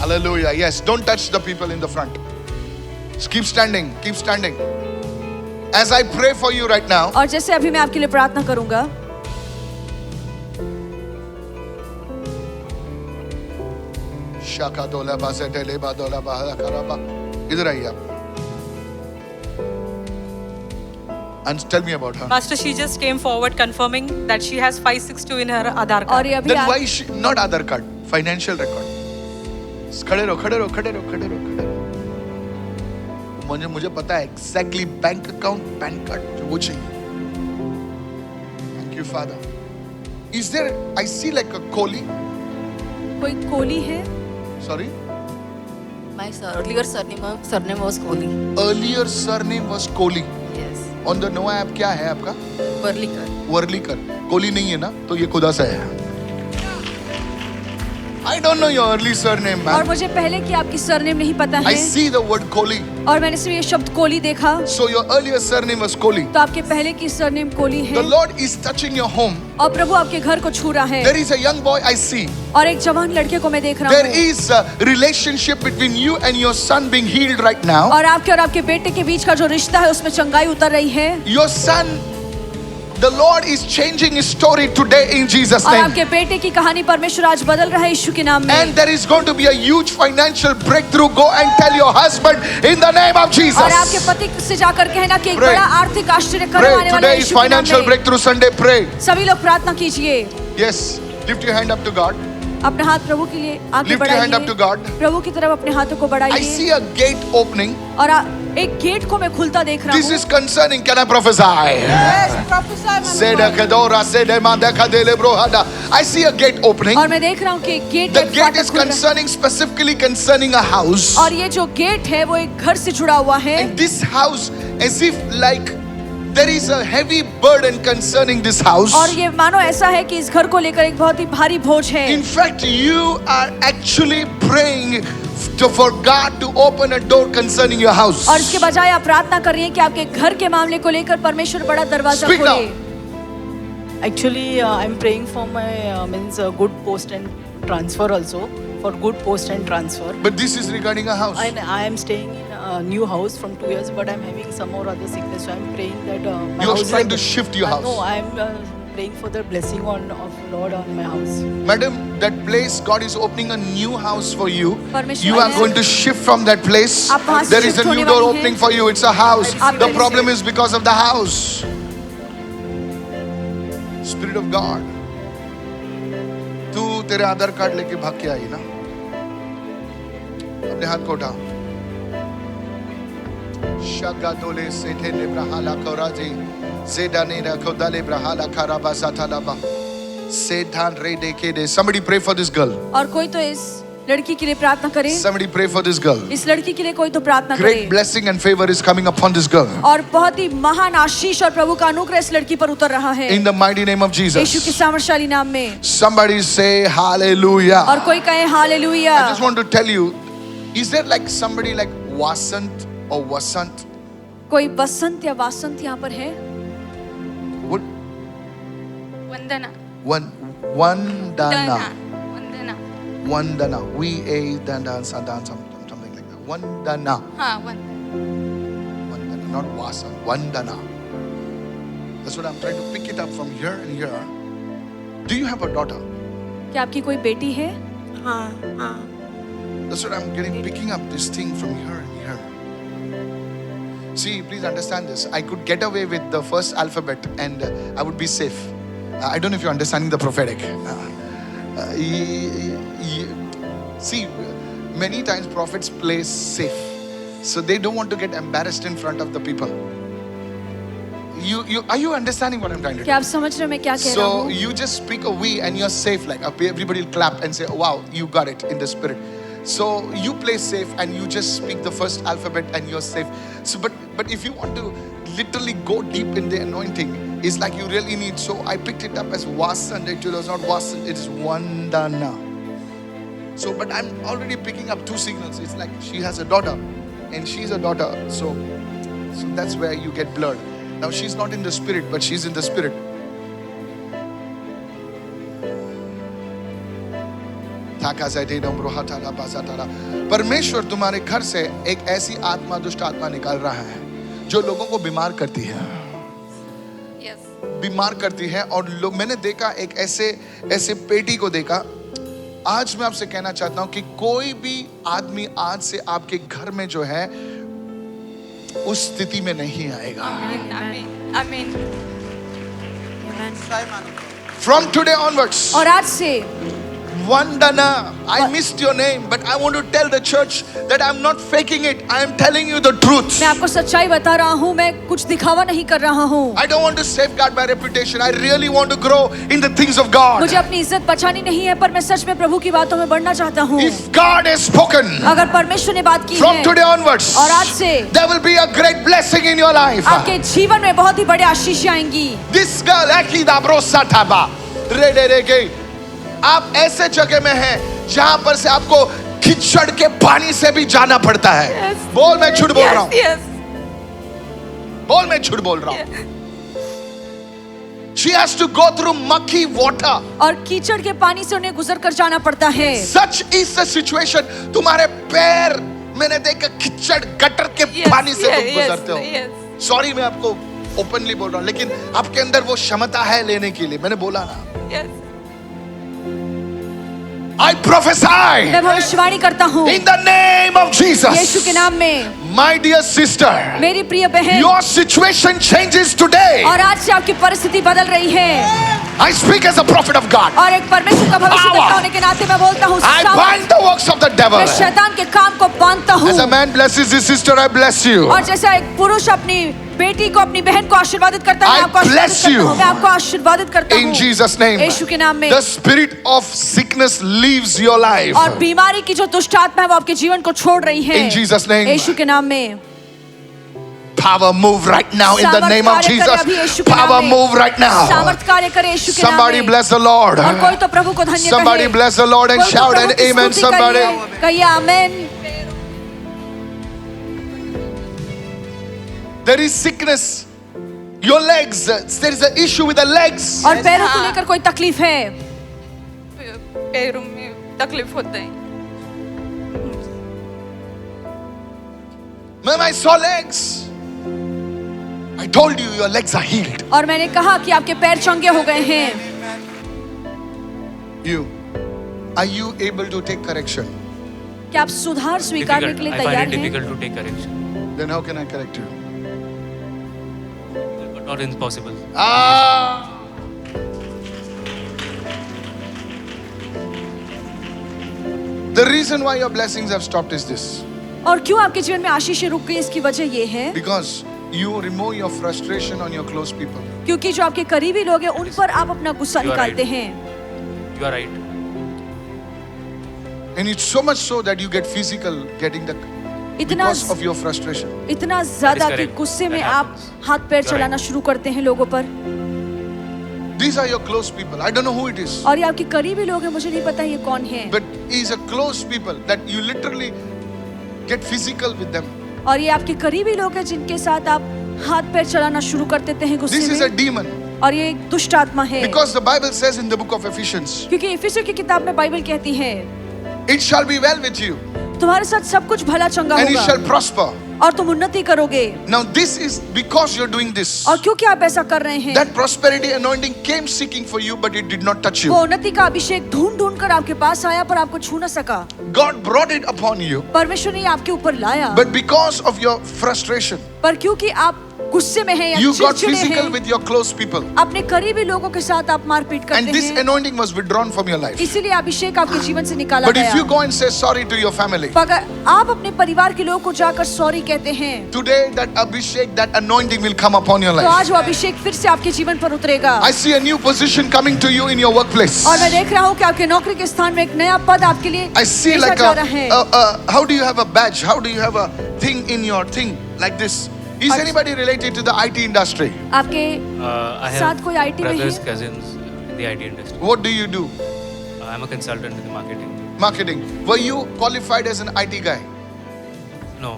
Hallelujah. Yes, don't touch the people in the front. Just keep standing, keep standing. As I pray for you right now, और जैसे अभी मैं आपके लिए प्रार्थना करूंगा, इधर आइए आप. And tell me about her. Pastor, she just came forward confirming that she has 562 in her Aadhaar और card. ये अभी Then why is she not Aadhaar card? Financial record. खड़े रहो, खड़े रहो, खड़े रहो, खड़े रहो, खड़े रहो. मुझे पता है exactly bank account, pan card जो वो चाहिए. Thank you, Father. Is there? I see like a Kohli. कोई कोहली है? Sorry. My earlier surname was Kohli. Earlier surname was Kohli. Yes. On the Noah app क्या है आपका? Worlikar. वर्लीकर. कोहली नहीं है ना? तो ये खुदा सा है. I don't know your early surname, और man. मुझे पहले की आपकी सरनेम नहीं पता I है, see the word Kohli. और मैंने सिर्फ ये शब्द कोहली देखा. So your earlier surname was Kohli. तो आपके पहले की सरनेम कोहली The है, Lord is touching your home. और प्रभु आपके घर को छू रहा है. There is a young boy I see. और एक जवान लड़के को मैं देख रहा There हूँ, is a relationship between you and your son being healed right now. और आपके बेटे के बीच का जो रिश्ता है उसमें चंगाई उतर रही है. Your son, the Lord is changing his story today in Jesus' और name. आपके बेटे की कहानी परमेश्वर आज बदल रहा है यीशु के नाम And में. there is going to be a huge financial breakthrough. Go and tell your husband in the name of Jesus. और आपके पति से जाकर कहना कि एक Pray. बड़ा आर्थिक आश्चर्य करने Pray. वाले Today is यीशु के नाम financial में. breakthrough Sunday. Pray. सभी लोग प्रार्थना कीजिए. Yes. Lift your hand up to God. अपना हाथ प्रभु के लिए आगे Lift your hand up to बढ़ाइए. God. प्रभु की तरफ अपने हाथों को I बढ़ाइए. see a gate opening. और एक गेट को मैं खुलता देख रहा This हूँ. is concerning. Can I prophesy? I see a gate opening. और मैं देख रहा हूँ कि gate The gate is concerning, specifically concerning a house. और ये जो गेट है वो एक घर से जुड़ा हुआ है. And this house, as if like there is a heavy burden concerning this house. और ये मानो ऐसा है कि इस घर को लेकर एक बहुत ही भारी बोझ है. In fact, you are actually praying for God to open a door concerning your house. और इसके बजाय आप प्रार्थना कर रही हैं कि आपके घर के मामले को लेकर परमेश्वर बड़ा दरवाजा Speak now. खोले. Actually, I'm praying for my good post and transfer also, for good post and transfer. But this is regarding a house. And I am staying in a new house from 2 years, but I'm having some more other sickness. So I'm praying that my You are house trying to shift your house. No, I'm praying for the blessing of Lord on my house. Madam, that place, God is opening a new house for you. परमेश्वर You are है. going to shift from that place. आप वहाँ से There is a shift new होने door वाली हैं. opening for you. It's a house. आप The receive. problem is because of the house. Spirit of God. तू तेरे आधार कार्ड लेके भाग के आई ना? अपने हाथ को उठा. Shagadole sete lebrahala korazi. Zedane rakodale brahala karaba satalaba. Sedan redekede. Somebody pray for this girl. और कोई तो इस लड़की के लिए प्रार्थना करे. Somebody pray for this girl. इस लड़की के लिए कोई तो प्रार्थना Great करे. blessing and favor is coming upon this girl. और बहुत ही महान आशीष और प्रभु का अनुग्रह इस लड़की पर उतर रहा है. In the mighty name of यीशु के Jesus. सामर्थ्यशाली नाम में. Somebody say hallelujah. और कोई कहे hallelujah. I just want to tell you, is there like somebody like Vasant or Vasant? कोई बसंत या वासंत यहाँ पर है? What? Vandana Vandana. Vandana Vandana. V-A-Dana, something like that. Vandana. हाँ वंदना Vandana, not Vasant. Vandana. That's what I'm trying to pick it up from here and here. Do you have a daughter? क्या आपकी कोई बेटी है? हाँ हाँ. That's what I'm picking up this thing from here and here. See, please understand this. I could get away with the first alphabet and I would be safe. I don't know if you're understanding the prophetic. See, many times prophets play safe. So they don't want to get embarrassed in front of the people. Are you understanding what I'm trying to do? क्या आप समझ रहे हो मैं क्या कह रहा So हूँ? you just speak a we and you're safe. Like everybody will clap and say, wow, you got it in the spirit. So you play safe and you just speak the first alphabet and you're safe. So but if you want to literally go deep in the anointing, it's like you really need. So I picked it up as Vasan. It was not Vasan, it is Vandana. So but I'm already picking up two signals. It's like she has a daughter and she's a daughter. So that's where you get blurred. Now she's not in the spirit, but she's in the spirit. परमेश्वर तुम्हारे घर से एक ऐसी आत्मा, दुष्ट आत्मा निकाल रहा है जो लोगों को बीमार करती है, Yes. बीमार करती है। और लोग, मैंने देखा एक ऐसे पेटी को देखा। आज मैं आपसे कहना चाहता हूं कि कोई भी आदमी आज से आपके घर में जो है उस स्थिति में नहीं आएगा। Amen. Amen. From today onwards, और आज से Vandana, I missed your name, but I want to tell the church that I'm not faking it. I am telling you the truth. मैं आपको सच्चाई बता रहा हूँ, मैं कुछ दिखावा नहीं कर रहा हूँ। I don't want to safeguard my reputation. I really want to grow in the things of God. मुझे अपनी इज्जत बचानी नहीं है, पर मैं सच में प्रभु की बातों में बढ़ना चाहता हूँ। If God has spoken, अगर परमेश्वर ने बात की from है, today onwards, और आज से there will be a great blessing in your life. आपके जीवन में बहुत ही बड़े आशीष आएंगी। This girl, Akida Brosa Taba, Rederege, आप ऐसे जगह में हैं जहां पर से आपको कीचड़ के पानी से भी जाना पड़ता है। Yes. बोल, मैं झूठ बोल रहा हूं। Yes. बोल, मैं झूठ बोल रहा हूं। She has to go through mucky water. और कीचड़ के पानी से उन्हें गुजर कर जाना पड़ता है। Such is the situation. तुम्हारे पैर, मैंने देखा कीचड़ गटर के Yes. पानी से तुम Yes. गुजरते हो। Yes. सॉरी, मैं आपको ओपनली बोल रहा हूं, लेकिन आपके अंदर वो क्षमता है लेने के लिए। मैंने बोला ना, Yes. I prophesy मैं भविष्यवाणी करता हूँ in the name of Yeshu Jesus. के नाम में। My dear sister, मेरी प्रिय बहन, your situation changes today. और आज से आपकी परिस्थिति बदल रही है। I speak as a prophet of God. और एक परमेश्वर का भविष्यद्वक्ता होने के नाते मैं बोलता हूँ, I सामर्थ, bind the works of the devil. मैं शैतान के काम को बांधता हूँ। As a man blesses his sister, I bless you. और जैसा एक पुरुष अपनी बेटी को, अपनी बहन को आशीर्वादित करता है, I मैं आपको आशीर्वादित bless करता you. हूँ। मैं आपको आशीर्वादित करता हूँ In Jesus' name. यीशु के नाम में। The spirit of sickness leaves your life. और बीमारी की जो दुष्ट आत्मा है वो आपके जीवन को छोड़ रही है In Jesus' name. यीशु के नाम में। Power move right now in the name of Jesus. Power move right now. सामर्थ कार्य करे यीशु के नाम Somebody में। bless the Lord. और कोई तो प्रभु को धन्य Somebody कहे। bless the Lord and कोई तो shout प्रभु an की amen. स्तुति Somebody. करिए। कहिए आमेन। There is sickness. Your legs. There is an issue with the legs. और पैरों को लेकर कोई तकलीफ है। पैरों में तकलीफ होता है। When I saw legs, I told you your legs are healed. और मैंने कहा कि आपके पैर चंगे हो गए हैं। Are you able to take correction? क्या आप सुधार स्वीकारने के लिए I find तैयार it हैं? difficult to take correction, Then how can I correct you? but not impossible. The reason why your blessings have stopped is this. और क्यों आपके जीवन में आशीषें रुक गई, इसकी वजह ये है Because you remove your frustration on your close people. क्योंकि जो आपके करीबी लोग हैं उन पर आप अपना गुस्सा You are निकालते right. हैं। You are right. And it's so much so that you get physical getting the इतना because of your frustration. इतना ज्यादा कि correct. गुस्से में That आप happens. हाथ पैर You are चलाना शुरू करते हैं लोगों पर। These are your close people. I don't know who it is. और ये आपके करीबी लोग हैं, मुझे नहीं पता ये कौन है। But he's a close people that you literally get physical with them. और ये आपके करीबी लोग हैं जिनके साथ आप हाथ पैर चलाना शुरू कर देते हैं This गुस्से is a में। demon. और ये एक दुष्ट आत्मा है। Because the Bible says in the book of Ephesians, क्योंकि इफिसियों की किताब में बाइबल कहती है, it shall be well with you तुम्हारे साथ सब कुछ भला चंगा and it shall होगा prosper. और तुम उन्नति करोगे। Now this is because you're doing this. और क्योंकि आप ऐसा कर रहे हैं, That prosperity anointing came seeking for you, but it did not touch वो you. उन्नति का अभिषेक ढूंढ ढूंढ कर आपके पास आया पर आपको छू न सका। God brought it upon you, परमेश्वर ने ये आपके ऊपर लाया, but because of your frustration, पर क्योंकि आप गुस्से में हैं या you got चिड़चिड़े physical हैं, with your close people. अपने करीबी लोगों के साथ आप मारपीट And करते this हैं, anointing was withdrawn from your life. इसीलिए अभिषेक आपके जीवन से निकाला But if you गया। go and say sorry to your family, अगर आप अपने परिवार के लोगों को जाकर सॉरी कहते हैं, today that abhishek, that anointing will come upon your तो life. आज वो अभिषेक फिर से आपके जीवन पर उतरेगा। I see a new position coming to you in your workplace. और मैं देख रहा हूँ कि आपके नौकरी के स्थान में एक नया पद आपके लिए I see भेजा like जा रहा है। how do you have a badge? How do you have a thing in your thing like this? Is anybody related to the IT industry? आपके I साथ have कोई IT में brothers, है? cousins in the IT industry. What do you do? I'm a consultant in the marketing. Marketing. Were you qualified as an IT guy? No,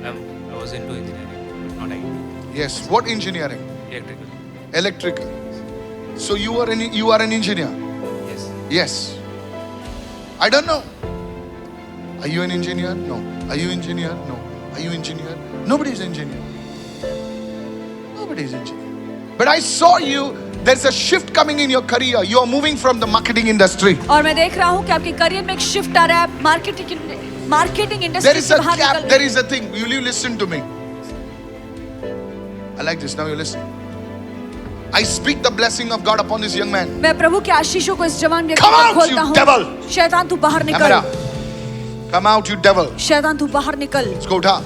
I was into engineering, not IT. Yes. What engineering? Electrical. Electrical. So you are an engineer. Yes. Yes. I don't know. Are you an engineer? No. Are you engineer? No. Are you engineer? Nobody is engineer. Nobody is engineer. But I saw you. There's a shift coming in your career. You are moving from the marketing industry. और मैं देख रहा हूँ कि आपके career में एक shift आ रहा है मार्केटिंग There इंडस्ट्री is से a बाहर gap. निकल There is a thing. Will you listen to me? I like this. Now you listen. I speak the blessing of God upon this young man. मैं प्रभु के आशीषों को इस जवान व्यक्ति Come पर out, खोलता you हूँ devil. शैतान तू बाहर Camera. निकल Come out, you devil. शैतान तू बाहर निकल इसको उठा.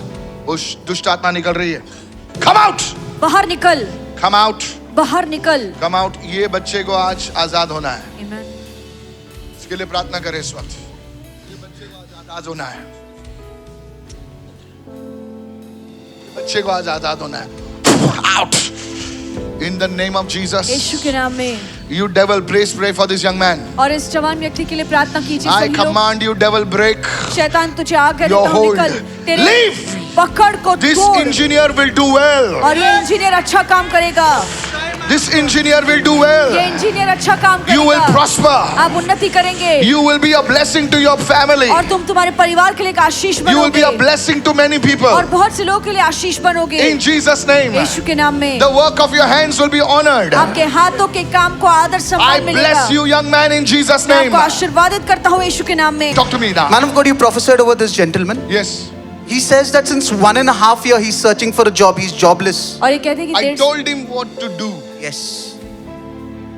उस दुष्ट आत्मा निकल रही है. Come out. बाहर निकल Come out. बाहर निकल Come out. ये बच्चे को आज आजाद होना है. Amen. इसके लिए प्रार्थना करें इस वक्त. ये बच्चे को आज आजाद होना है. बच्चे को आज आजाद होना है. Out. In the name of Jesus. यीशु के नाम में You devil, pray for this young man. और इस जवान व्यक्ति के लिए प्रार्थना कीजिए I सभी लोग command you, devil, break शैतान तुझे आगे your देता हूँ hold. निकल तेरे Leave. पकड़ को This तोड़ engineer will do well. और ये इंजीनियर अच्छा काम करेगा This engineer will do ये well. इंजीनियर अच्छा काम You will करेगा prosper. आप उन्नति करेंगे You will be a blessing to your family. और तुम तुम्हारे परिवार के लिए एक आशीष You will be बनोगे a blessing to many और people. बहुत से लोगों के लिए आशीष बनोगे In Jesus' name. यीशु के नाम में The work of your hands will be honored. आपके हाथों के काम को आदर I सम्मान मिलेगा bless you, young man, in Jesus' मैं name. आपको आशीर्वादित करता हूँ यीशु के नाम में Talk to me now. Man of God, you prophesied over this gentleman. Yes. He says that since 1.5 years he's searching for a job, he's jobless. और ये कहते हैं कि I there told him what to do. Yes.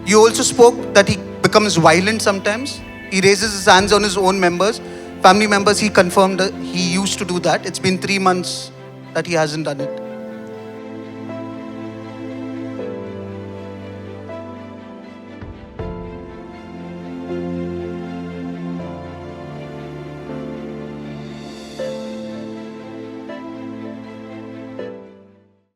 You also spoke that he becomes violent sometimes. He raises his hands on his own members. Family members, he confirmed that he used to do that. It's been 3 months that he hasn't done it.